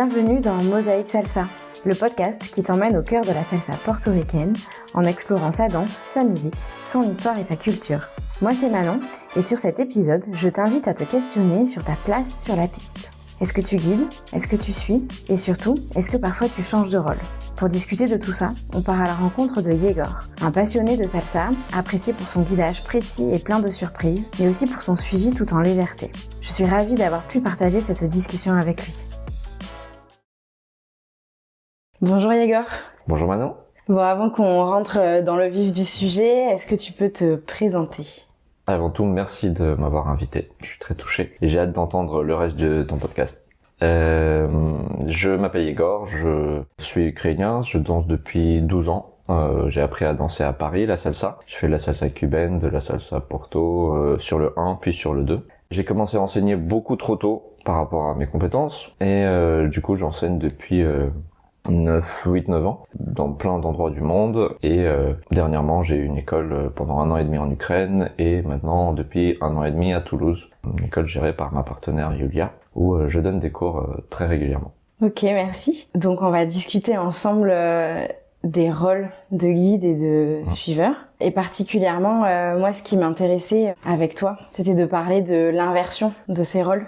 Bienvenue dans Mosaïque Salsa, le podcast qui t'emmène au cœur de la salsa portoricaine en explorant sa danse, sa musique, son histoire et sa culture. Moi c'est Manon et sur cet épisode, je t'invite à te questionner sur ta place sur la piste. Est-ce que tu guides ? Est-ce que tu suis ? Et surtout, est-ce que parfois tu changes de rôle ? Pour discuter de tout ça, on part à la rencontre de Yegor, un passionné de salsa, apprécié pour son guidage précis et plein de surprises, mais aussi pour son suivi tout en légèreté. Je suis ravie d'avoir pu partager cette discussion avec lui. Bonjour Yegor. Bonjour Manon. Bon, avant qu'on rentre dans le vif du sujet, est-ce que tu peux te présenter ? Avant tout, merci de m'avoir invité. Je suis très touché et j'ai hâte d'entendre le reste de ton podcast. Je m'appelle Yegor, je suis ukrainien, je danse depuis 12 ans. J'ai appris à danser à Paris, la salsa. Je fais de la salsa cubaine, de la salsa porto sur le 1 puis sur le 2. J'ai commencé à enseigner beaucoup trop tôt par rapport à mes compétences et du coup j'enseigne depuis 8-9 ans dans plein d'endroits du monde et dernièrement j'ai eu une école pendant 1 an et demi en Ukraine et maintenant depuis 1 an et demi à Toulouse, une école gérée par ma partenaire Yulia où je donne des cours très régulièrement. Ok, merci. Donc on va discuter ensemble des rôles de guide et de suiveur. Et particulièrement, moi ce qui m'intéressait avec toi, c'était de parler de l'inversion de ces rôles.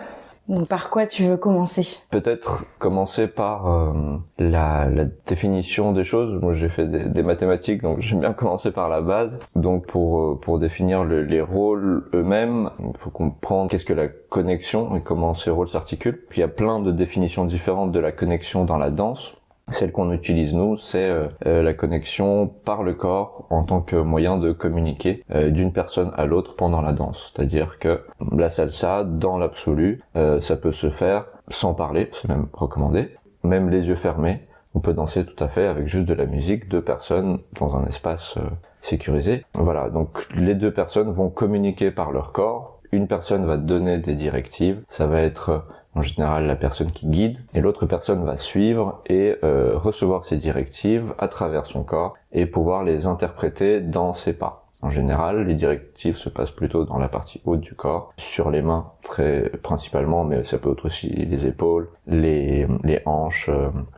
Donc par quoi tu veux commencer ? Peut-être commencer par la définition des choses. Moi j'ai fait des mathématiques, donc j'aime bien commencer par la base. Donc pour définir les rôles eux-mêmes, il faut comprendre qu'est-ce que la connexion et comment ces rôles s'articulent. Puis il y a plein de définitions différentes de la connexion dans la danse. Celle qu'on utilise nous, c'est la connexion par le corps en tant que moyen de communiquer d'une personne à l'autre pendant la danse. C'est-à-dire que la salsa, dans l'absolu, ça peut se faire sans parler, c'est même recommandé. Même les yeux fermés, on peut danser tout à fait avec juste de la musique, 2 personnes dans un espace sécurisé. Voilà, donc les 2 personnes vont communiquer par leur corps. Une personne va donner des directives, ça va être en général la personne qui guide, et l'autre personne va suivre et recevoir ces directives à travers son corps et pouvoir les interpréter dans ses pas. En général, les directives se passent plutôt dans la partie haute du corps, sur les mains très principalement, mais ça peut être aussi les épaules, les hanches,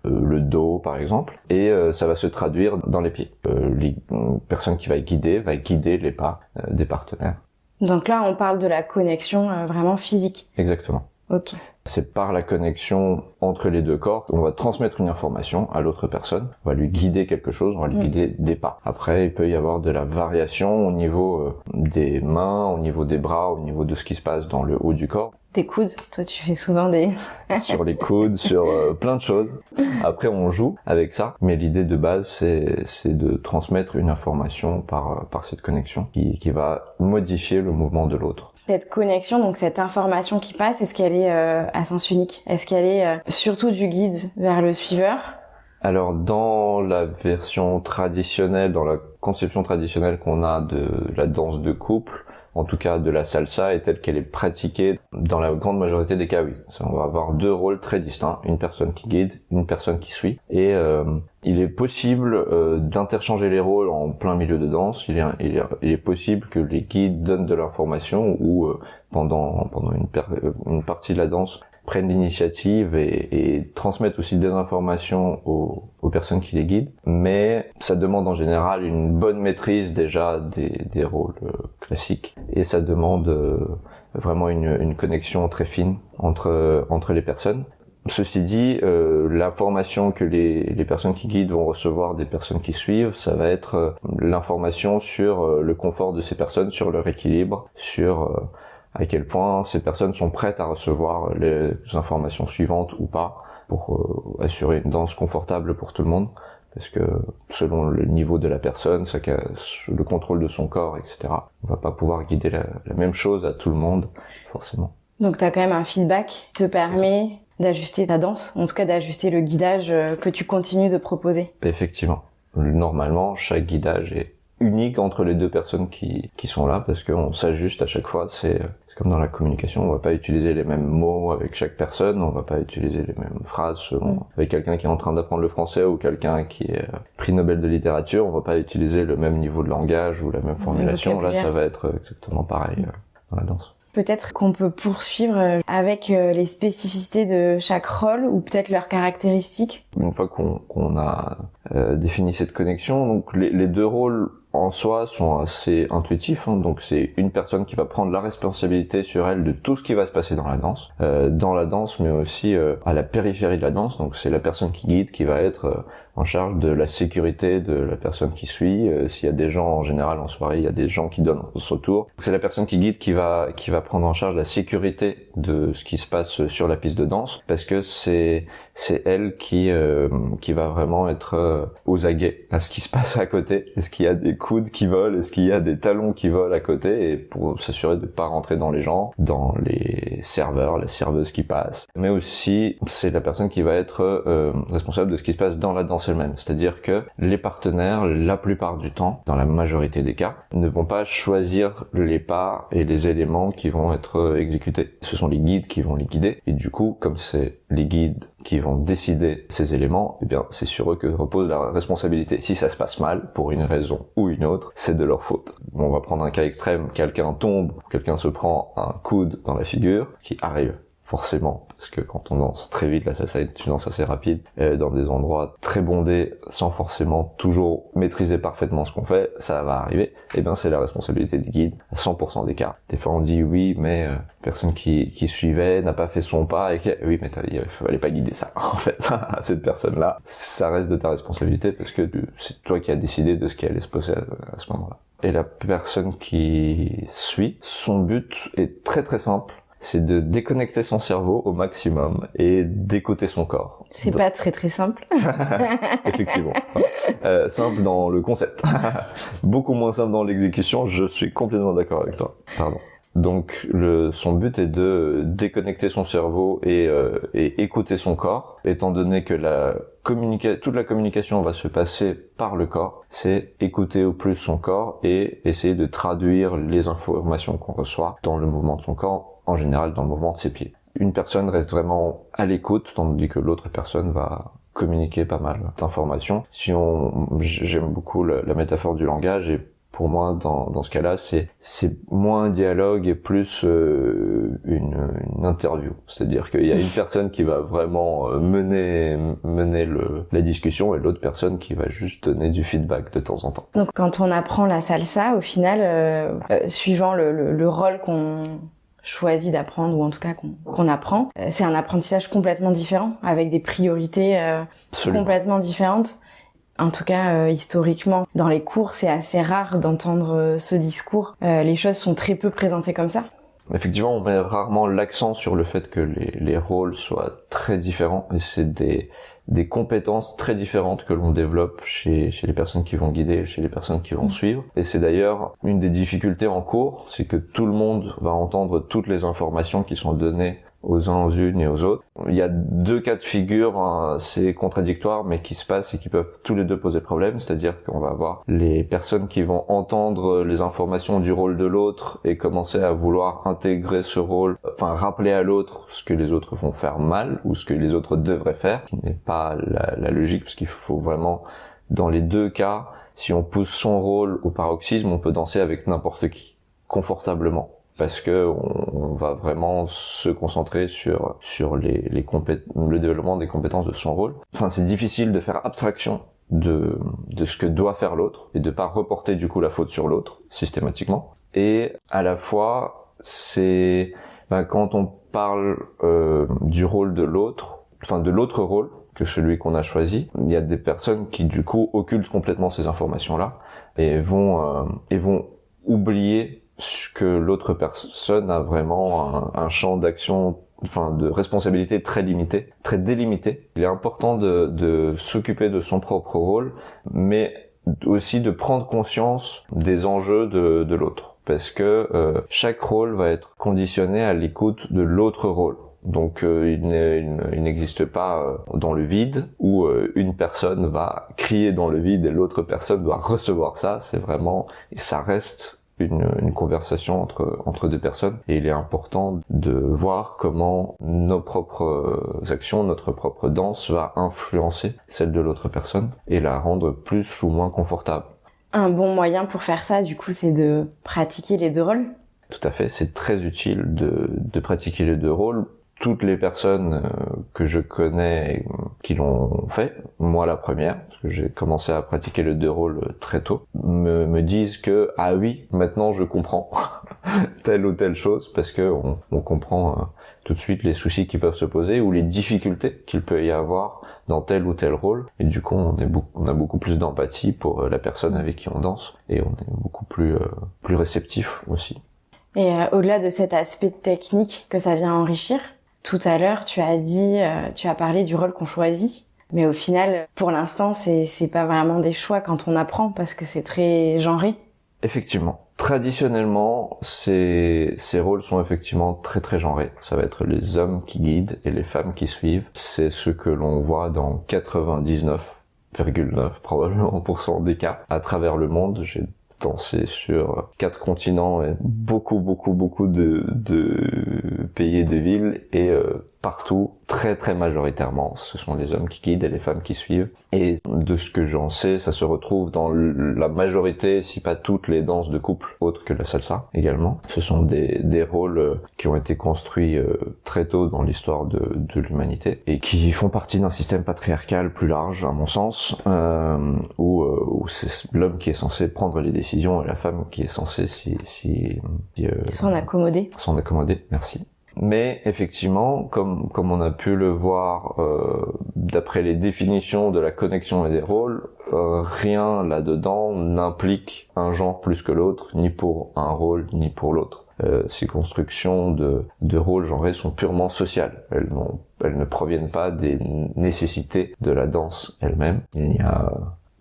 le dos par exemple, et ça va se traduire dans les pieds. La personne qui va guider les pas des partenaires. Donc là, on parle de la connexion vraiment physique. Exactement. Ok. C'est par la connexion entre les 2 corps qu'on va transmettre une information à l'autre personne. On va lui guider quelque chose, on va lui guider des pas. Après, il peut y avoir de la variation au niveau des mains, au niveau des bras, au niveau de ce qui se passe dans le haut du corps. Tes coudes, toi tu fais souvent des... Sur les coudes, sur plein de choses. Après, on joue avec ça. Mais l'idée de base, c'est de transmettre une information par cette connexion qui va modifier le mouvement de l'autre. Cette connexion, donc cette information qui passe, est-ce qu'elle est à sens unique ? Est-ce qu'elle est surtout du guide vers le suiveur ? Alors dans la version traditionnelle, dans la conception traditionnelle qu'on a de la danse de couple, en tout cas de la salsa et telle qu'elle est pratiquée, dans la grande majorité des cas, oui. On va avoir 2 rôles très distincts, une personne qui guide, une personne qui suit. Et il est possible d'interchanger les rôles en plein milieu de danse. Il est possible que les guides donnent de l'information ou pendant une partie de la danse prennent l'initiative et transmettent aussi des informations aux personnes qui les guident, mais ça demande en général une bonne maîtrise déjà des rôles classiques, et ça demande vraiment une connexion très fine entre les personnes. Ceci dit, l'information que les personnes qui guident vont recevoir des personnes qui suivent, ça va être l'information sur le confort de ces personnes, sur leur équilibre, sur à quel point ces personnes sont prêtes à recevoir les informations suivantes ou pas pour assurer une danse confortable pour tout le monde. Parce que selon le niveau de la personne, le contrôle de son corps, etc., on va pas pouvoir guider la même chose à tout le monde, forcément. Donc tu as quand même un feedback qui te permet d'ajuster ta danse, en tout cas d'ajuster le guidage que tu continues de proposer. Effectivement. Normalement, chaque guidage est unique entre les 2 personnes qui sont là, parce qu'on s'ajuste à chaque fois. C'est comme dans la communication, on va pas utiliser les mêmes mots avec chaque personne, on va pas utiliser les mêmes phrases selon avec quelqu'un qui est en train d'apprendre le français ou quelqu'un qui est prix Nobel de littérature, on va pas utiliser le même niveau de langage ou la même formulation. Là, ça va être exactement pareil dans la danse. peut-être qu'on peut poursuivre avec les spécificités de chaque rôle ou peut-être leurs caractéristiques. Une fois qu'on a défini cette connexion, donc les deux rôles en soi sont assez intuitifs, hein. Donc c'est une personne qui va prendre la responsabilité sur elle de tout ce qui va se passer dans la danse, mais aussi à la périphérie de la danse. Donc c'est la personne qui guide, qui va être en charge de la sécurité de la personne qui suit. S'il y a des gens, en général en soirée, il y a des gens qui donnent son tour. C'est la personne qui guide qui va prendre en charge la sécurité de ce qui se passe sur la piste de danse, parce que c'est elle qui va vraiment être aux aguets à ce qui se passe à côté. Est-ce qu'il y a des coudes qui volent, est-ce qu'il y a des talons qui volent à côté, et pour s'assurer de pas rentrer dans les gens, dans les serveurs, les serveuses qui passent. Mais aussi, c'est la personne qui va être responsable de ce qui se passe dans la danse elle-même. C'est-à-dire que les partenaires, la plupart du temps, dans la majorité des cas, ne vont pas choisir les pas et les éléments qui vont être exécutés. Ce sont les guides qui vont les guider, et du coup, comme c'est les guides qui vont décider ces éléments, eh bien, c'est sur eux que repose la responsabilité. Si ça se passe mal, pour une raison ou une autre, c'est de leur faute. On va prendre un cas extrême, quelqu'un tombe, quelqu'un se prend un coude dans la figure, ce qui arrive forcément, parce que quand on danse très vite, la salsa est une danse assez rapide, dans des endroits très bondés, sans forcément toujours maîtriser parfaitement ce qu'on fait, ça va arriver, et bien c'est la responsabilité du guide, à 100% des cas. Des fois on dit oui, mais personne qui suivait n'a pas fait son pas, et oui, mais il fallait pas guider ça, en fait, à cette personne-là. Ça reste de ta responsabilité, parce que c'est toi qui as décidé de ce qui allait se passer à ce moment-là. Et la personne qui suit, son but est très très simple, c'est de déconnecter son cerveau au maximum et d'écouter son corps. C'est pas très très simple. Effectivement. Simple dans le concept. Beaucoup moins simple dans l'exécution, je suis complètement d'accord avec toi. Pardon. Donc son but est de déconnecter son cerveau et écouter son corps, étant donné que toute la communication va se passer par le corps. C'est écouter au plus son corps et essayer de traduire les informations qu'on reçoit dans le mouvement de son corps, en général dans le mouvement de ses pieds. Une personne reste vraiment à l'écoute, tandis que l'autre personne va communiquer pas mal d'informations. J'aime beaucoup la métaphore du langage, et pour moi, dans ce cas-là, c'est moins un dialogue et plus une interview. C'est-à-dire qu'il y a une personne qui va vraiment mener la discussion, et l'autre personne qui va juste donner du feedback de temps en temps. Donc quand on apprend la salsa, au final, suivant le rôle qu'on choisit d'apprendre, ou en tout cas qu'on apprend, c'est un apprentissage complètement différent, avec des priorités complètement différentes. En tout cas, historiquement, dans les cours, c'est assez rare d'entendre ce discours. Les choses sont très peu présentées comme ça. Effectivement, on met rarement l'accent sur le fait que les rôles soient très différents, et c'est des compétences très différentes que l'on développe chez les personnes qui vont guider, chez les personnes qui vont suivre. Et c'est d'ailleurs une des difficultés en cours, c'est que tout le monde va entendre toutes les informations qui sont données aux uns, aux unes et aux autres. Il y a deux cas de figure assez contradictoires, mais qui se passent et qui peuvent tous les deux poser problème. C'est-à-dire qu'on va avoir les personnes qui vont entendre les informations du rôle de l'autre et commencer à vouloir intégrer ce rôle, enfin rappeler à l'autre ce que les autres vont faire mal ou ce que les autres devraient faire, ce qui n'est pas la logique, parce qu'il faut vraiment, dans les deux cas, si on pousse son rôle au paroxysme, on peut danser avec n'importe qui, confortablement. Parce que on va vraiment se concentrer sur le développement des compétences de son rôle. Enfin, c'est difficile de faire abstraction de ce que doit faire l'autre et de pas reporter du coup la faute sur l'autre systématiquement. Et à la fois, c'est quand on parle du rôle de l'autre, enfin de l'autre rôle que celui qu'on a choisi, il y a des personnes qui du coup occultent complètement ces informations-là et vont oublier que l'autre personne a vraiment un champ d'action, enfin de responsabilité très limité, très délimité. Il est important de s'occuper de son propre rôle, mais aussi de prendre conscience des enjeux de l'autre, parce que chaque rôle va être conditionné à l'écoute de l'autre rôle. Donc il n'existe pas dans le vide où une personne va crier dans le vide et l'autre personne doit recevoir ça. C'est vraiment, et ça reste une conversation entre deux personnes, et il est important de voir comment nos propres actions, notre propre danse va influencer celle de l'autre personne et la rendre plus ou moins confortable. Un bon moyen pour faire ça, du coup, c'est de pratiquer les deux rôles. Tout à fait, c'est très utile de pratiquer les deux rôles. Toutes les personnes que je connais qui l'ont fait, moi la première, parce que j'ai commencé à pratiquer les deux rôles très tôt, me disent que ah oui, maintenant je comprends telle ou telle chose, parce que on comprend tout de suite les soucis qui peuvent se poser ou les difficultés qu'il peut y avoir dans tel ou tel rôle, et du coup on a beaucoup plus d'empathie pour la personne avec qui on danse, et on est beaucoup plus réceptif aussi. Et au-delà de cet aspect technique que ça vient enrichir, tout à l'heure, tu as parlé du rôle qu'on choisit, mais au final, pour l'instant, c'est pas vraiment des choix quand on apprend parce que c'est très genré. Effectivement. Traditionnellement, ces rôles sont effectivement très très genrés. Ça va être les hommes qui guident et les femmes qui suivent. C'est ce que l'on voit dans 99,9 probablement % des cas à travers le monde. J'ai dansé sur 4 continents et beaucoup de pays et de villes, et partout, très très majoritairement, ce sont les hommes qui guident et les femmes qui suivent. Et de ce que j'en sais, ça se retrouve dans la majorité, si pas toutes les danses de couple, autres que la salsa également. Ce sont des rôles qui ont été construits très tôt dans l'histoire de l'humanité et qui font partie d'un système patriarcal plus large, à mon sens, où c'est l'homme qui est censé prendre les décisions et la femme qui est censée s'en accommoder. S'en accommoder, merci. Mais effectivement, comme on a pu le voir d'après les définitions de la connexion et des rôles, rien là-dedans n'implique un genre plus que l'autre, ni pour un rôle ni pour l'autre. Ces constructions de rôles genrés sont purement sociales. Elles ne proviennent pas des nécessités de la danse elle-même. Il n'y a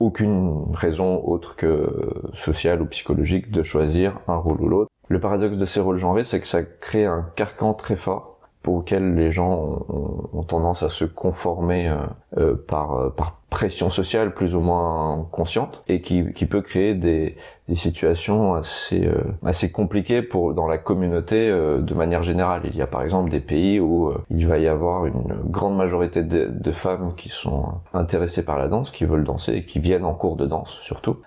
aucune raison autre que sociale ou psychologique de choisir un rôle ou l'autre. Le paradoxe de ces rôles genrés, c'est que ça crée un carcan très fort pour lequel les gens ont tendance à se conformer par pression sociale plus ou moins consciente, et qui peut créer des situations assez compliquées dans la communauté de manière générale. Il y a par exemple des pays où il va y avoir une grande majorité de femmes qui sont intéressées par la danse, qui veulent danser et qui viennent en cours de danse surtout,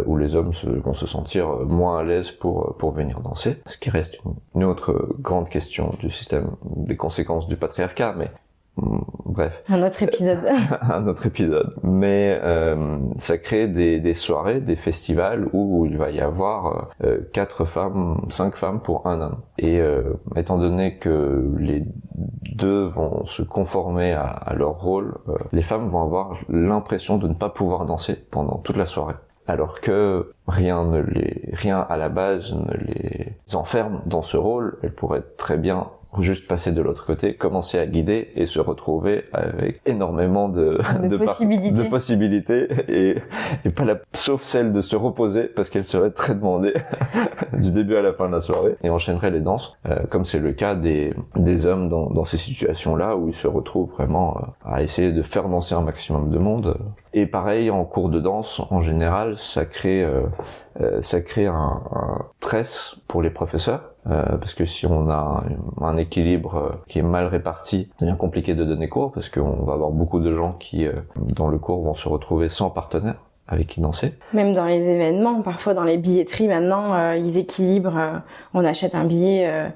où les hommes vont se sentir moins à l'aise pour venir danser, ce qui reste une autre grande question du système, des conséquences du patriarcat, mais bref. Un autre épisode. Un autre épisode. Mais ça crée des soirées, des festivals où il va y avoir 4 femmes, 5 femmes pour un homme. Et étant donné que les deux vont se conformer à leur rôle, les femmes vont avoir l'impression de ne pas pouvoir danser pendant toute la soirée. Alors que rien à la base ne les enferme dans ce rôle. Elles pourraient très bien juste passer de l'autre côté, commencer à guider et se retrouver avec énormément de possibilités et pas sauf celle de se reposer parce qu'elle serait très demandée du début à la fin de la soirée, et enchaînerait les danses, comme c'est le cas des hommes dans ces situations-là où ils se retrouvent vraiment à essayer de faire danser un maximum de monde. Et pareil, en cours de danse, en général, ça crée un stress pour les professeurs. Parce que si on a un équilibre qui est mal réparti, c'est bien compliqué de donner cours, parce qu'on va avoir beaucoup de gens qui, dans le cours, vont se retrouver sans partenaire avec qui danser. Même dans les événements, parfois dans les billetteries maintenant, ils équilibrent, on achète un billet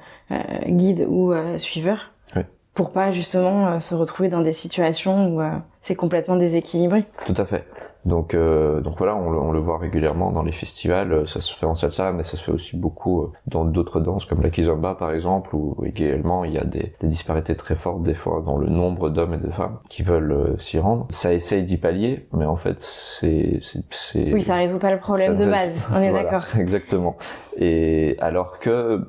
guide ou suiveur, oui, pour pas justement se retrouver dans des situations où c'est complètement déséquilibré. Tout à fait. Donc voilà, on le voit régulièrement dans les festivals. Ça se fait en salsa, mais ça se fait aussi beaucoup dans d'autres danses comme la kizomba par exemple, où également il y a des disparités très fortes des fois dans le nombre d'hommes et de femmes qui veulent s'y rendre. Ça essaye d'y pallier, mais en fait c'est oui, ça résout pas le problème de base. On est voilà, d'accord. Exactement. Et alors que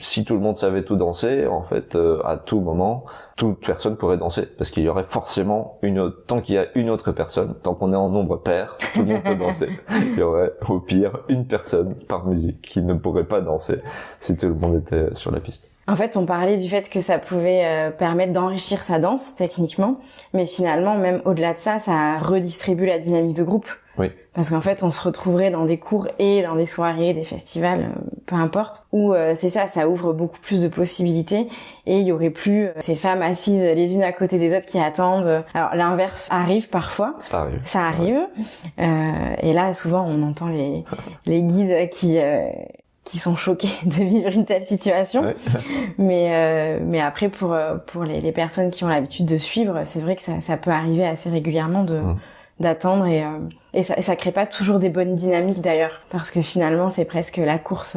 si tout le monde savait tout danser, en fait, à tout moment, toute personne pourrait danser, parce qu'il y aurait forcément tant qu'il y a une autre personne, tant qu'on est en nombre pair, tout le monde peut danser. Il y aurait, au pire, une personne par musique qui ne pourrait pas danser si tout le monde était sur la piste. En fait, on parlait du fait que ça pouvait permettre d'enrichir sa danse, techniquement, mais finalement, même au-delà de ça, ça redistribue la dynamique de groupe. Oui. Parce qu'en fait, on se retrouverait dans des cours et dans des soirées, des festivals, peu importe, où c'est ça ouvre beaucoup plus de possibilités, et il y aurait plus ces femmes assises les unes à côté des autres qui attendent. Alors l'inverse arrive parfois. Ça arrive. Ouais. Et là, souvent, on entend les guides qui qui sont choqués de vivre une telle situation. Ouais. Mais après, pour les personnes qui ont l'habitude de suivre, c'est vrai que ça peut arriver assez régulièrement d'attendre et ça crée pas toujours des bonnes dynamiques d'ailleurs, parce que finalement, c'est presque la course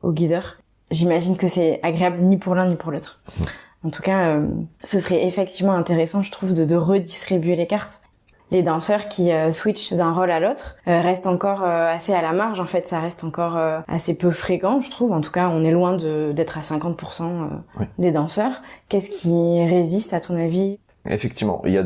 au guideur. J'imagine que c'est agréable ni pour l'un ni pour l'autre. En tout cas, ce serait effectivement intéressant, je trouve, de redistribuer les cartes. Les danseurs qui switchent d'un rôle à l'autre restent encore assez à la marge. En fait, ça reste encore assez peu fréquent, je trouve. En tout cas, on est loin d'être à 50% des danseurs. Qu'est-ce qui résiste, à ton avis ? Effectivement, il y a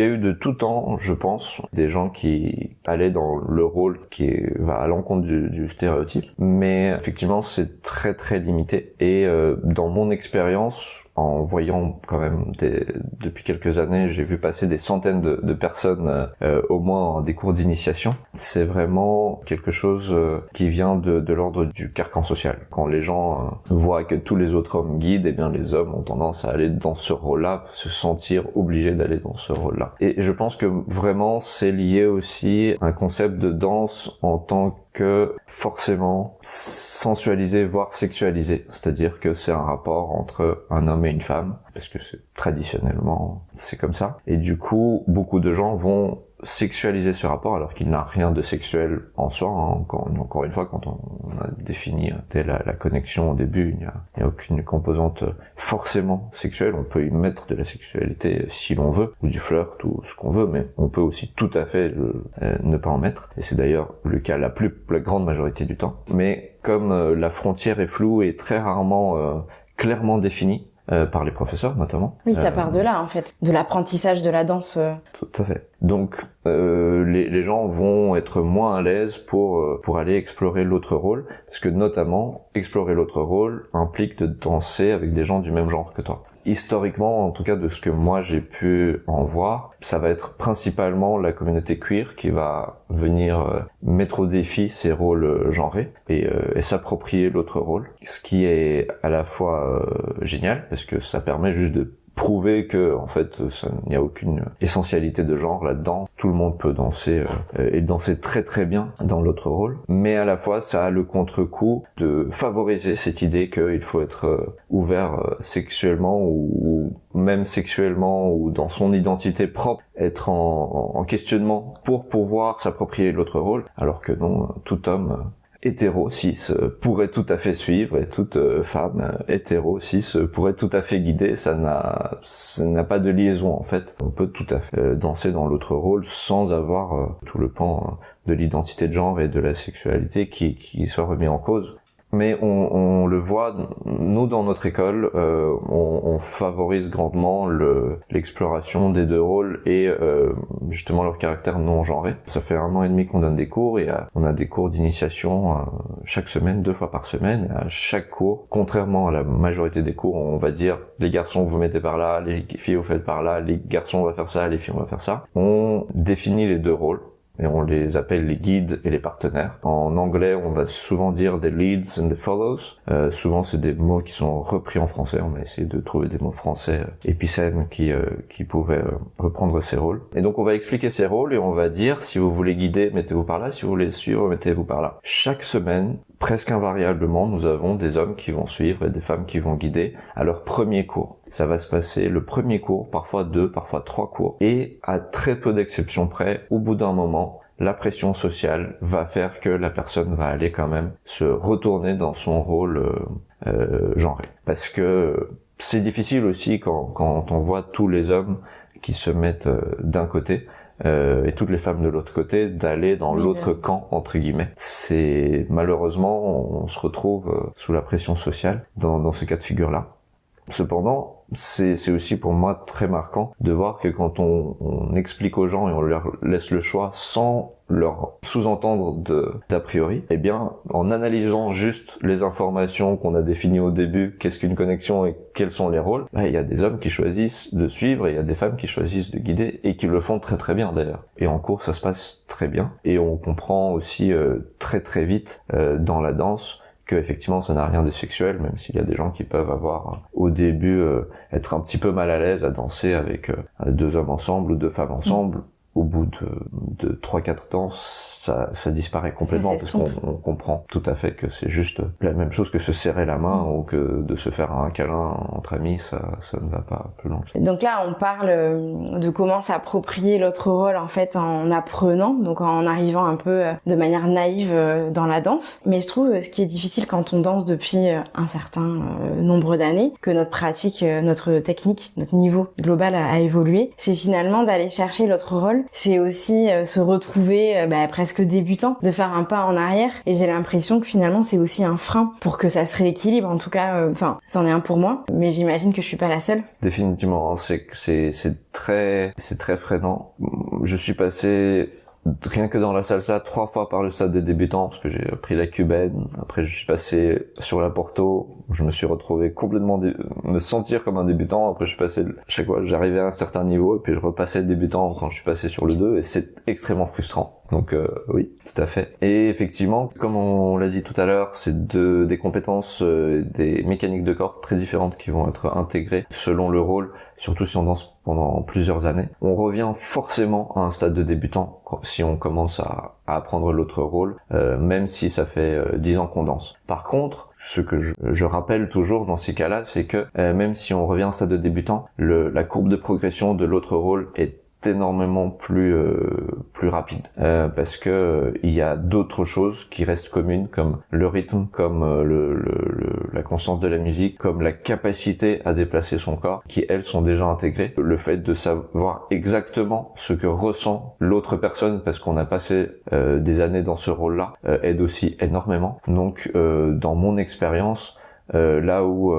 eu de tout temps, je pense, des gens qui allaient dans le rôle qui va à l'encontre du stéréotype, mais effectivement c'est très très limité. Et dans mon expérience, en voyant quand même depuis quelques années, j'ai vu passer des centaines de personnes au moins en des cours d'initiation. C'est vraiment quelque chose qui vient de l'ordre du carcan social. Quand les gens voient que tous les autres hommes guident, eh bien les hommes ont tendance à aller dans ce rôle-là, se sentir obligés d'aller dans ce rôle-là. Et je pense que vraiment c'est lié aussi à un concept de danse en tant que forcément sensualisé voire sexualisé, c'est-à-dire que c'est un rapport entre un homme et une femme, parce que traditionnellement c'est comme ça, et du coup beaucoup de gens vont sexualiser ce rapport alors qu'il n'a rien de sexuel en soi, hein. Encore une fois, quand on a défini la connexion au début, il n'y a aucune composante forcément sexuelle. On peut y mettre de la sexualité si l'on veut, ou du flirt, ou ce qu'on veut, mais on peut aussi tout à fait ne pas en mettre, et c'est d'ailleurs le cas la grande majorité du temps. Mais comme la frontière est floue et très rarement clairement définie, par les professeurs notamment. Oui, ça part de là en fait, de l'apprentissage de la danse. Tout à fait. Donc les gens vont être moins à l'aise pour aller explorer l'autre rôle, parce que notamment explorer l'autre rôle implique de danser avec des gens du même genre que toi. Historiquement, en tout cas de ce que moi j'ai pu en voir, ça va être principalement la communauté queer qui va venir mettre au défi ces rôles genrés et s'approprier l'autre rôle, ce qui est à la fois génial parce que ça permet juste de prouver que en fait il n'y a aucune essentialité de genre là-dedans, tout le monde peut danser et danser très très bien dans l'autre rôle, mais à la fois ça a le contre-coup de favoriser cette idée qu'il faut être ouvert sexuellement ou même sexuellement ou dans son identité propre, être en questionnement pour pouvoir s'approprier l'autre rôle, alors que non, tout homme hétéro cis pourrait tout à fait suivre et toute femme hétéro cis pourrait tout à fait guider. Ça n'a pas de liaison en fait. On peut tout à fait danser dans l'autre rôle sans avoir tout le pan de l'identité de genre et de la sexualité qui soit remis en cause. Mais on le voit, nous dans notre école, on favorise grandement l'exploration des deux rôles et justement leur caractère non genré. Ça fait 1 an et demi qu'on donne des cours et on a des cours d'initiation chaque semaine, 2 fois par semaine. Et à chaque cours, contrairement à la majorité des cours, on va dire les garçons vous mettez par là, les filles vous faites par là, les garçons on va faire ça, les filles on va faire ça. On définit les deux rôles. Et on les appelle les guides et les partenaires. En anglais, on va souvent dire des leads and the follows. Souvent, c'est des mots qui sont repris en français. On a essayé de trouver des mots français épicènes qui pouvaient reprendre ces rôles. Et donc, on va expliquer ces rôles et on va dire, si vous voulez guider, mettez-vous par là. Si vous voulez suivre, mettez-vous par là. Chaque semaine, presque invariablement, nous avons des hommes qui vont suivre et des femmes qui vont guider à leur premier cours. Ça va se passer le premier cours, parfois 2, parfois 3 cours. Et à très peu d'exceptions près, au bout d'un moment, la pression sociale va faire que la personne va aller quand même se retourner dans son rôle genré. Parce que c'est difficile aussi quand on voit tous les hommes qui se mettent d'un côté et toutes les femmes de l'autre côté, d'aller dans l'autre camp, entre guillemets. C'est malheureusement, on se retrouve sous la pression sociale dans ce cas de figure-là. Cependant, c'est aussi pour moi très marquant de voir que quand on explique aux gens et on leur laisse le choix sans leur sous-entendre d'a priori, eh bien, en analysant juste les informations qu'on a définies au début, qu'est-ce qu'une connexion et quels sont les rôles, il y a des hommes qui choisissent de suivre et il y a des femmes qui choisissent de guider et qui le font très très bien d'ailleurs. Et en cours, ça se passe très bien et on comprend aussi très très vite dans la danse que effectivement ça n'a rien de sexuel, même s'il y a des gens qui peuvent avoir au début être un petit peu mal à l'aise à danser avec 2 hommes ensemble ou 2 femmes ensemble. au bout de 3-4 danses, ça disparaît complètement parce qu'on comprend tout à fait que c'est juste la même chose que se serrer la main ou que de se faire un câlin entre amis, ça ne va pas plus loin. Donc là, on parle de comment s'approprier l'autre rôle en fait en apprenant, donc en arrivant un peu de manière naïve dans la danse. Mais je trouve ce qui est difficile quand on danse depuis un certain nombre d'années, que notre pratique, notre technique, notre niveau global a évolué, c'est finalement d'aller chercher l'autre rôle. C'est aussi se retrouver presque débutant, de faire un pas en arrière. Et j'ai l'impression que finalement c'est aussi un frein pour que ça se rééquilibre. En tout cas, c'en est un pour moi, mais j'imagine que je suis pas la seule. Définitivement, c'est très freinant. Je suis passé rien que dans la salsa 3 fois par le stade des débutants parce que j'ai appris la cubaine, après je suis passé sur la porto, je me suis retrouvé complètement me sentir comme un débutant, après je suis passé chaque fois j'arrivais à un certain niveau et puis je repassais débutant quand je suis passé sur le 2 et c'est extrêmement frustrant. Donc oui, tout à fait. Et effectivement, comme on l'a dit tout à l'heure, c'est des compétences, des mécaniques de corps très différentes qui vont être intégrées selon le rôle, surtout si on danse pendant plusieurs années. On revient forcément à un stade de débutant si on commence à apprendre l'autre rôle, même si ça fait 10 ans qu'on danse. Par contre, ce que je rappelle toujours dans ces cas-là, c'est que même si on revient à un stade de débutant, la courbe de progression de l'autre rôle est énormément plus rapide parce que il y a d'autres choses qui restent communes comme le rythme, comme la conscience de la musique, comme la capacité à déplacer son corps qui elles sont déjà intégrées, le fait de savoir exactement ce que ressent l'autre personne parce qu'on a passé des années dans ce rôle-là aide aussi énormément. Donc dans mon expérience, là où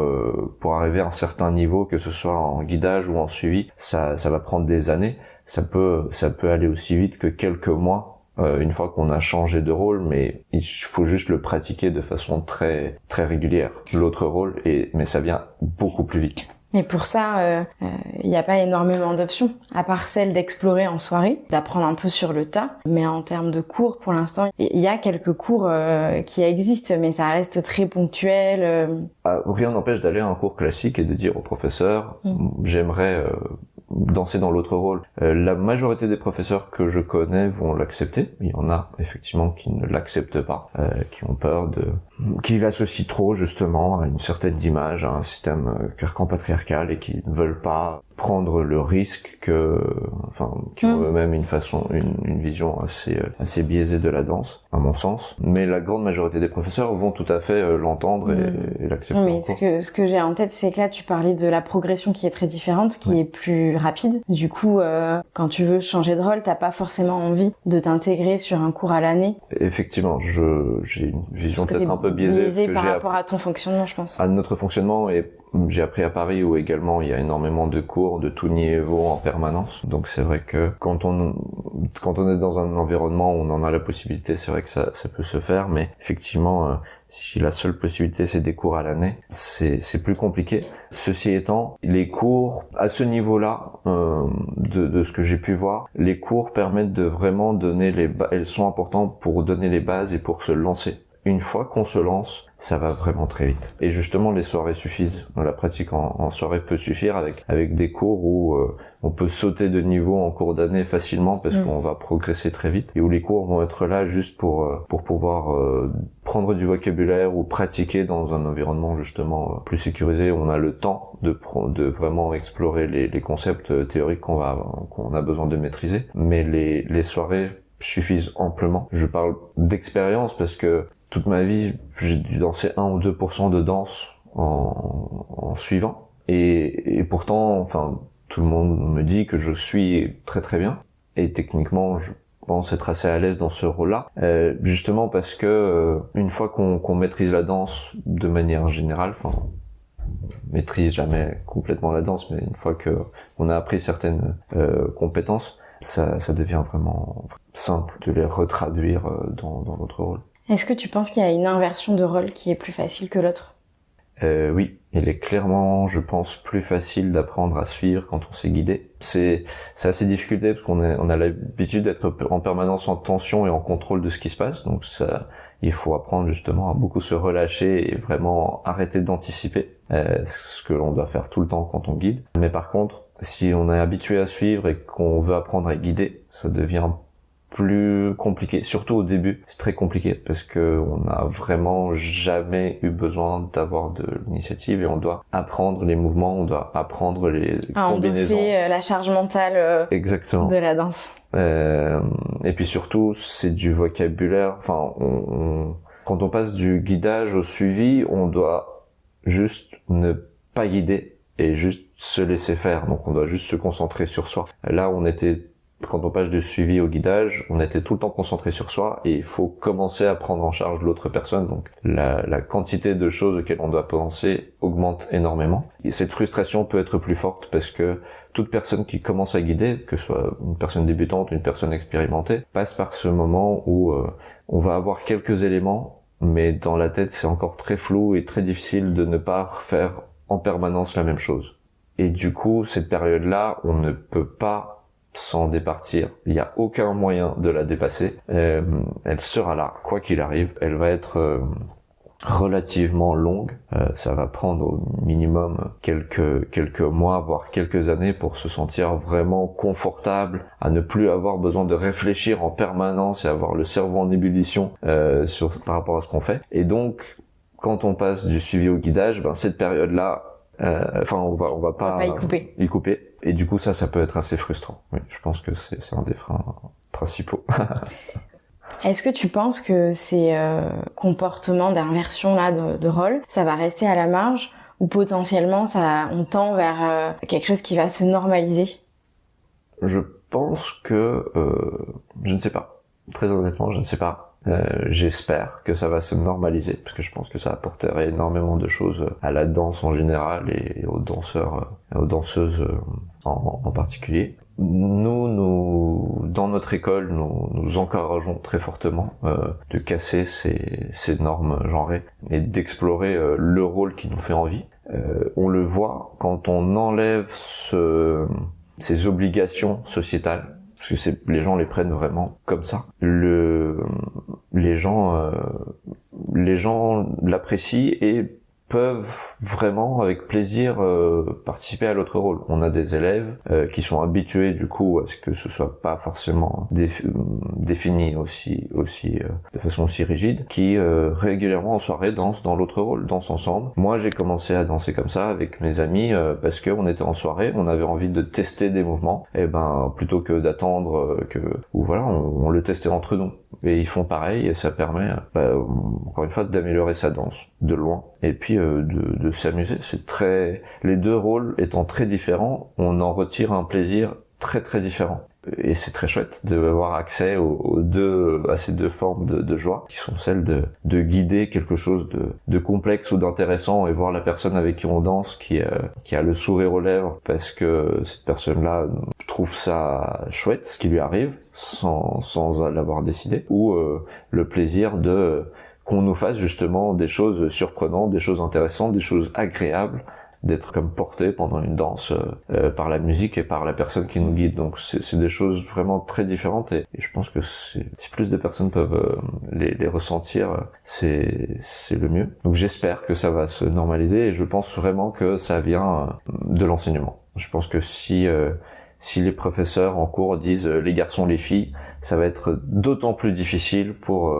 pour arriver à un certain niveau, que ce soit en guidage ou en suivi, ça va prendre des années. Ça peut aller aussi vite que quelques mois une fois qu'on a changé de rôle, mais il faut juste le pratiquer de façon très très régulière. L'autre rôle mais ça vient beaucoup plus vite. Mais pour ça, il n'y a pas énormément d'options, à part celle d'explorer en soirée, d'apprendre un peu sur le tas. Mais en termes de cours, pour l'instant, il y a quelques cours qui existent, mais ça reste très ponctuel. Rien n'empêche d'aller à un cours classique et de dire au professeur, j'aimerais danser dans l'autre rôle. La majorité des professeurs que je connais vont l'accepter. Il y en a effectivement qui ne l'acceptent pas, qui ont peur qui l'associent trop justement à une certaine image, à un système carcan patriarcal et qui ne veulent pas prendre le risque qui ont eux-mêmes une vision assez biaisée de la danse, à mon sens. Mais la grande majorité des professeurs vont tout à fait l'entendre et l'accepter. Oui, ce que j'ai en tête, c'est que là, tu parlais de la progression qui est très différente, qui est plus rapide. Du coup, quand tu veux changer de rôle, t'as pas forcément envie de t'intégrer sur un cours à l'année. Effectivement, j'ai une vision peut-être un peu biaisée par rapport à ton fonctionnement, je pense. À notre fonctionnement, et j'ai appris à Paris où également il y a énormément de cours de tout niveau en permanence. Donc c'est vrai que quand on est dans un environnement où on en a la possibilité, c'est vrai que ça peut se faire, mais effectivement si la seule possibilité c'est des cours à l'année, c'est plus compliqué. Ceci étant, les cours à ce niveau-là de ce que j'ai pu voir, les cours permettent de vraiment donner elles sont importantes pour donner les bases et pour se lancer. Une fois qu'on se lance, ça va vraiment très vite. Et justement, les soirées suffisent. La pratique en soirée peut suffire avec des cours où on peut sauter de niveau en cours d'année facilement parce qu'on va progresser très vite et où les cours vont être là juste pour pouvoir prendre du vocabulaire ou pratiquer dans un environnement justement plus sécurisé où on a le temps de vraiment explorer les concepts théoriques qu'on a besoin de maîtriser. Mais les soirées suffisent amplement. Je parle d'expérience parce que toute ma vie, j'ai dû danser 1 ou 2% de danse en suivant. Et pourtant, tout le monde me dit que je suis très très bien. Et techniquement, je pense être assez à l'aise dans ce rôle-là. Justement parce que une fois qu'on maîtrise la danse de manière générale, on maîtrise jamais complètement la danse, mais une fois que on a appris certaines compétences, ça devient vraiment simple de les retraduire dans notre rôle. Est-ce que tu penses qu'il y a une inversion de rôle qui est plus facile que l'autre ? Oui, il est clairement, je pense, plus facile d'apprendre à suivre quand on s'est guidé. C'est assez difficulté parce qu'on a l'habitude d'être en permanence en tension et en contrôle de ce qui se passe. Donc il faut apprendre justement à beaucoup se relâcher et vraiment arrêter d'anticiper ce que l'on doit faire tout le temps quand on guide. Mais par contre, Si on est habitué à suivre et qu'on veut apprendre à guider, ça devient plus compliqué. Surtout au début, c'est très compliqué parce que on n'a vraiment jamais eu besoin d'avoir de l'initiative et on doit apprendre les mouvements, on doit apprendre les combinaisons. Endosser la charge mentale Exactement. de la danse. Et puis surtout, c'est du vocabulaire. Enfin, quand on passe du guidage au suivi, on doit juste ne pas guider et juste se laisser faire. Donc on doit juste se concentrer sur soi. Là, quand on passe du suivi au guidage, on était tout le temps concentré sur soi et il faut commencer à prendre en charge l'autre personne. Donc la quantité de choses auxquelles on doit penser augmente énormément. Et cette frustration peut être plus forte parce que toute personne qui commence à guider, que ce soit une personne débutante, une personne expérimentée, passe par ce moment où on va avoir quelques éléments, mais dans la tête c'est encore très flou et très difficile de ne pas faire en permanence la même chose. Et du coup, cette période-là, on ne peut pas s'en départir. Il n'y a aucun moyen de la dépasser. Elle sera là, quoi qu'il arrive. Elle va être relativement longue. Ça va prendre au minimum quelques mois, voire quelques années pour se sentir vraiment confortable, à ne plus avoir besoin de réfléchir en permanence et avoir le cerveau en ébullition par rapport à ce qu'on fait. Et donc, quand on passe du suivi au guidage, cette période-là, on va pas y couper. Et du coup, ça peut être assez frustrant. Oui, je pense que c'est un des freins principaux. Est-ce que tu penses que ces comportements d'inversion là de rôle, ça va rester à la marge ou potentiellement on tend vers quelque chose qui va se normaliser? Je pense que je ne sais pas. Très honnêtement, je ne sais pas. J'espère que ça va se normaliser parce que je pense que ça apporterait énormément de choses à la danse en général et aux danseurs et aux danseuses en particulier. Nous dans notre école, nous encourageons très fortement de casser ces normes genrées et d'explorer le rôle qui nous fait envie. On le voit quand on enlève ces obligations sociétales. Parce que les gens les prennent vraiment comme ça. Les gens l'apprécient et peuvent vraiment avec plaisir participer à l'autre rôle. On a des élèves qui sont habitués du coup à ce que ce soit pas forcément défini aussi de façon aussi rigide, qui régulièrement en soirée dansent dans l'autre rôle, dansent ensemble. Moi j'ai commencé à danser comme ça avec mes amis parce que on était en soirée, on avait envie de tester des mouvements et plutôt que d'attendre on le testait entre nous. Et ils font pareil et ça permet encore une fois d'améliorer sa danse de loin et puis de s'amuser. Les deux rôles étant très différents, on en retire un plaisir très très différent. Et c'est très chouette d'avoir accès à ces deux formes de joie, qui sont celles de guider quelque chose de complexe ou d'intéressant et voir la personne avec qui on danse qui a le sourire aux lèvres parce que cette personne-là trouve ça chouette, ce qui lui arrive, sans l'avoir décidé, ou le plaisir qu'on nous fasse justement des choses surprenantes, des choses intéressantes, des choses agréables, d'être comme porté pendant une danse par la musique et par la personne qui nous guide. Donc c'est des choses vraiment très différentes et je pense que si plus de personnes peuvent les ressentir, c'est le mieux. Donc j'espère que ça va se normaliser et je pense vraiment que ça vient de l'enseignement. Je pense que si les professeurs en cours disent les garçons, les filles, ça va être d'autant plus difficile pour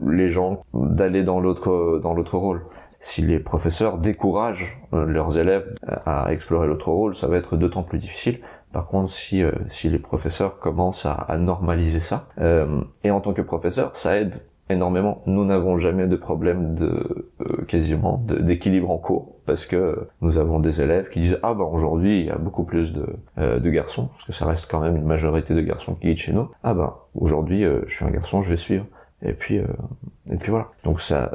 les gens d'aller dans l'autre rôle. Si les professeurs découragent leurs élèves à explorer l'autre rôle, ça va être d'autant plus difficile. Par contre, si les professeurs commencent à normaliser ça, et en tant que professeur, ça aide énormément. Nous n'avons jamais de problème d'équilibre en cours parce que nous avons des élèves qui disent aujourd'hui il y a beaucoup plus de garçons parce que ça reste quand même une majorité de garçons qui guident chez nous. Aujourd'hui je suis un garçon, je vais suivre. Et puis voilà. Donc ça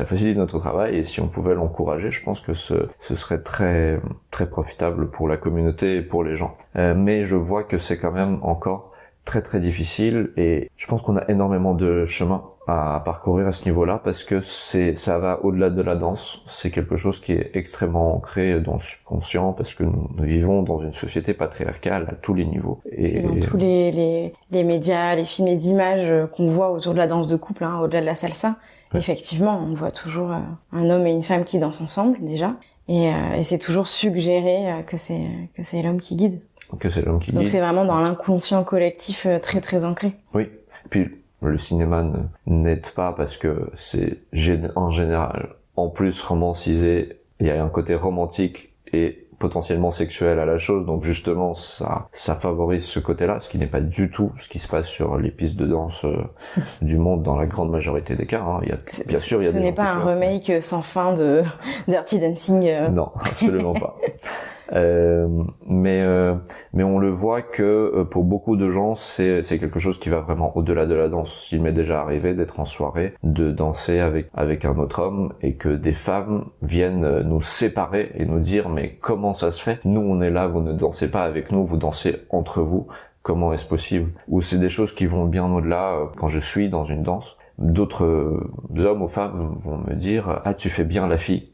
facilite notre travail et si on pouvait l'encourager, je pense que ce serait très très profitable pour la communauté et pour les gens. Mais je vois que c'est quand même encore très très difficile et je pense qu'on a énormément de chemin à parcourir à ce niveau-là parce que ça va au-delà de la danse. C'est quelque chose qui est extrêmement ancré dans le subconscient parce que nous vivons dans une société patriarcale à tous les niveaux. Et dans tous les médias, les films, les images qu'on voit autour de la danse de couple, au-delà de la salsa, effectivement, on voit toujours un homme et une femme qui dansent ensemble déjà. Et c'est toujours suggéré que c'est l'homme qui guide. Que c'est l'homme qui Donc guide. c'est vraiment dans l'inconscient collectif très très ancré. Oui. Puis le cinéma n'aide pas parce que c'est en général, en plus romancisé, il y a un côté romantique et potentiellement sexuel à la chose, donc justement ça favorise ce côté-là, ce qui n'est pas du tout ce qui se passe sur les pistes de danse du monde dans la grande majorité des cas. Hein. Bien sûr, il y a ce des n'est gens pas qui un flirtent, remake sans fin de Dirty Dancing. Non, absolument pas. Mais on le voit que pour beaucoup de gens c'est quelque chose qui va vraiment au-delà de la danse. Il m'est déjà arrivé d'être en soirée, de danser avec un autre homme et que des femmes viennent nous séparer et nous dire mais comment ça se fait? Nous on est là, vous ne dansez pas avec nous, vous dansez entre vous. Comment est-ce possible? Ou c'est des choses qui vont bien au-delà. Quand je suis dans une danse, d'autres hommes ou femmes vont me dire ah tu fais bien la fille,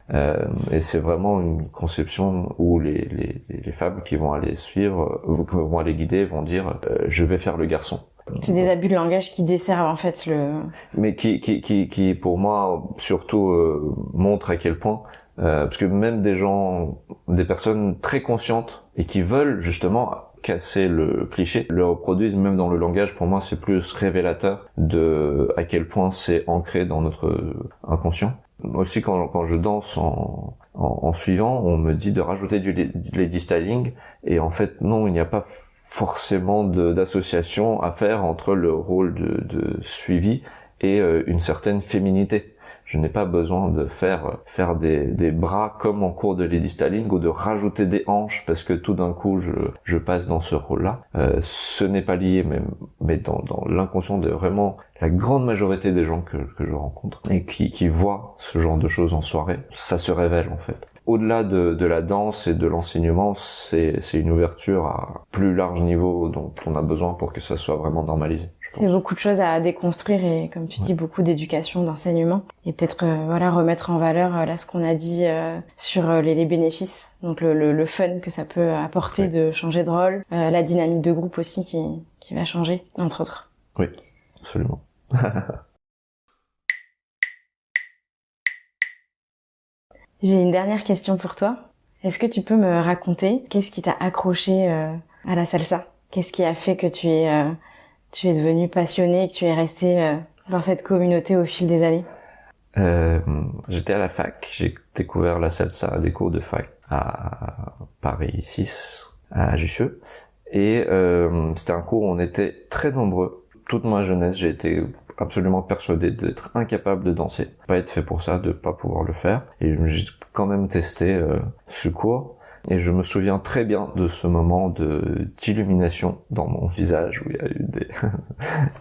et c'est vraiment une conception où les femmes qui vont aller suivre, vont aller guider, vont dire je vais faire le garçon. C'est des abus de langage qui desservent en fait mais qui pour moi surtout montrent à quel point parce que même des personnes très conscientes et qui veulent justement casser le cliché, le reproduisent même dans le langage. Pour moi, c'est plus révélateur de à quel point c'est ancré dans notre inconscient. Aussi, quand je danse en suivant, on me dit de rajouter du lady styling, et en fait, non, il n'y a pas forcément d'association à faire entre le rôle de suivi et une certaine féminité. Je n'ai pas besoin de faire des bras comme en cours de lady styling ou de rajouter des hanches parce que tout d'un coup je passe dans ce rôle-là. Ce n'est pas lié, mais dans l'inconscient de vraiment la grande majorité des gens que je rencontre et qui voient ce genre de choses en soirée, ça se révèle en fait. Au-delà de la danse et de l'enseignement, c'est une ouverture à plus large niveau dont on a besoin pour que ça soit vraiment normalisé. C'est beaucoup de choses à déconstruire et comme tu dis, beaucoup d'éducation, d'enseignement. Et peut-être remettre en valeur là ce qu'on a dit sur les bénéfices. Donc le fun que ça peut apporter de changer de rôle, la dynamique de groupe aussi qui va changer, entre autres. Oui, absolument. J'ai une dernière question pour toi. Est-ce que tu peux me raconter qu'est-ce qui t'a accroché à la salsa? Qu'est-ce qui a fait que tu es devenu passionné et que tu es resté dans cette communauté au fil des années? J'étais à la fac, j'ai découvert la salsa à des cours de fac à Paris 6, à Jussieu. Et c'était un cours où on était très nombreux. Toute ma jeunesse, j'ai été absolument persuadé d'être incapable de danser, pas être fait pour ça, de pas pouvoir le faire, et j'ai quand même testé ce cours, et je me souviens très bien de ce moment d'illumination dans mon visage où il y a eu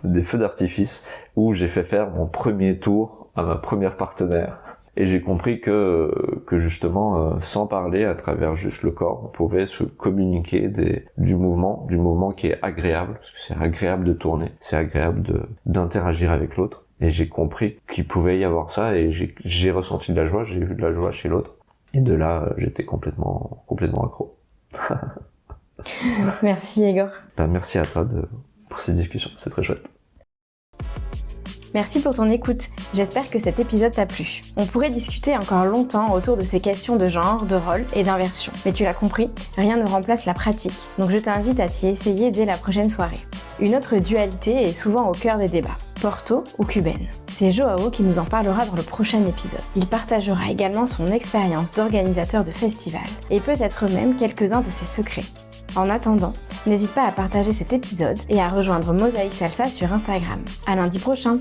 des feux d'artifice, où j'ai fait faire mon premier tour à ma première partenaire. Et j'ai compris que justement, sans parler, à travers juste le corps, on pouvait se communiquer du mouvement qui est agréable, parce que c'est agréable de tourner, c'est agréable d'interagir avec l'autre. Et j'ai compris qu'il pouvait y avoir ça, et j'ai ressenti de la joie, j'ai vu de la joie chez l'autre. Et de là, j'étais complètement accro. Merci Egor. Merci à toi pour cette discussion, c'est très chouette. Merci pour ton écoute, j'espère que cet épisode t'a plu. On pourrait discuter encore longtemps autour de ces questions de genre, de rôle et d'inversion. Mais tu l'as compris, rien ne remplace la pratique, donc je t'invite à t'y essayer dès la prochaine soirée. Une autre dualité est souvent au cœur des débats, porto ou cubaine. C'est Joao qui nous en parlera dans le prochain épisode. Il partagera également son expérience d'organisateur de festival, et peut-être même quelques-uns de ses secrets. En attendant, n'hésite pas à partager cet épisode et à rejoindre Mosaïque Salsa sur Instagram. À lundi prochain!